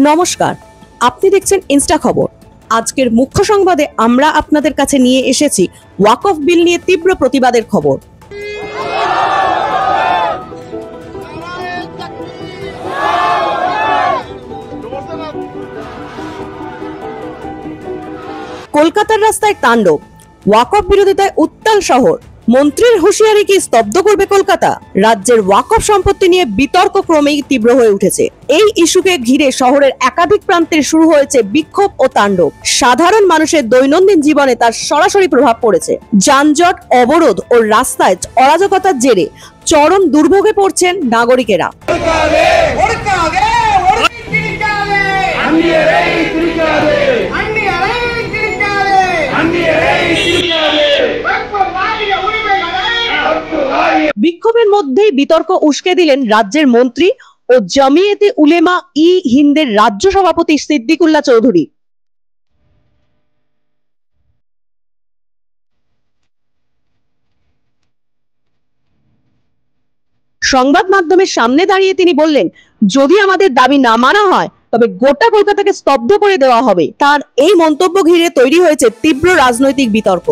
নমস্কার, আপনি দেখছেন ইনস্টা খবর। আজকের মুখ্য সংবাদে আমরা আপনাদের কাছে নিয়ে এসেছি ওয়াকফ বিল নিয়ে তীব্র প্রতিবাদের খবর। কলকাতার রাস্তায় তাণ্ডব, ওয়াকফ বিরোধিতায় উত্তাল শহর। মন্ত্রীর হুঁশিয়ারি কি স্তব্ধ করবে কলকাতা? রাজ্যের ওয়াকফ সম্পত্তি নিয়ে বিতর্ক ক্রমেই তীব্র হয়ে উঠেছে। এই ইস্যুকে ঘিরে শহরের একাধিক প্রান্তে শুরু হয়েছে বিক্ষোভ ও তাণ্ডব। সাধারণ মানুষের দৈনন্দিন জীবনে তার সরাসরি প্রভাব পড়েছে। যানজট, অবরোধ ও রাস্তায় অরাজকতার জেরে চরম দুর্ভোগে পড়ছেন নাগরিকেরা। বিক্ষোভের মধ্যেই বিতর্ক উস্কে দিলেন রাজ্যের মন্ত্রী ও জামিয়াতে উলেমা ই হিন্দের রাজ্য সভাপতি সিদ্দিকুল্লাহ চৌধুরী। সংবাদ মাধ্যমের সামনে দাঁড়িয়ে তিনি বললেন, যদি আমাদের দাবি না মানা হয় তবে গোটা কলকাতাকে স্তব্ধ করে দেওয়া হবে। তার এই মন্তব্য ঘিরে তৈরি হয়েছে তীব্র রাজনৈতিক বিতর্ক।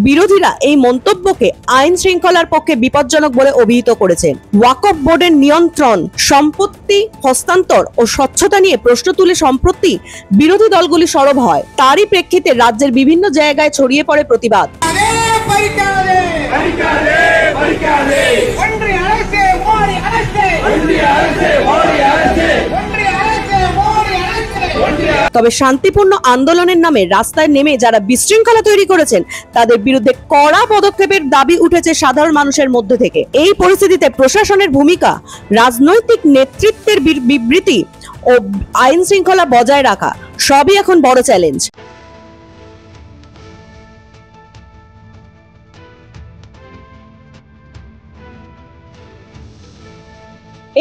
বিরোধীরা এই মন্তব্যকে আইন শৃঙ্খলার পক্ষে বিপজ্জনক বলে অভিহিত করেছেন। ওয়াকফ বোর্ডের নিয়ন্ত্রণ, সম্পত্তি হস্তান্তর ও স্বচ্ছতা নিয়ে প্রশ্ন তুলে সম্প্রতি বিরোধী দলগুলি সরব হয়। তারই প্রেক্ষিতে রাজ্যের বিভিন্ন জায়গায় ছড়িয়ে পড়ে প্রতিবাদ। তবে শান্তিপূর্ণ আন্দোলনের নামে রাস্তায় নেমে যারা বিশৃঙ্খলা তৈরি করেছেন তাদের বিরুদ্ধে কড়া পদক্ষেপের দাবি উঠেছে সাধারণ মানুষের মধ্যে থেকে। এই পরিস্থিতিতে প্রশাসনের ভূমিকা, রাজনৈতিক নেতৃত্বের বিবৃতি ও আইন শৃঙ্খলা বজায় রাখা সবই এখন বড় চ্যালেঞ্জ।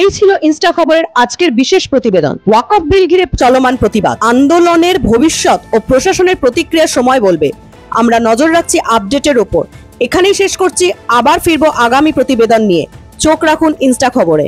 এই ছিল ইনস্টা খবরের আজকের বিশেষ প্রতিবেদন। ওয়াকফ বিল ঘিরে চলমান প্রতিবাদ, আন্দোলনের ভবিষ্যৎ ও প্রশাসনের প্রতিক্রিয়া সময় বলবে। আমরা নজর রাখছি আপডেটের উপর। এখানেই শেষ করছি, আবার ফিরবো আগামী প্রতিবেদন নিয়ে। চোখ রাখুন ইনস্টা খবরে।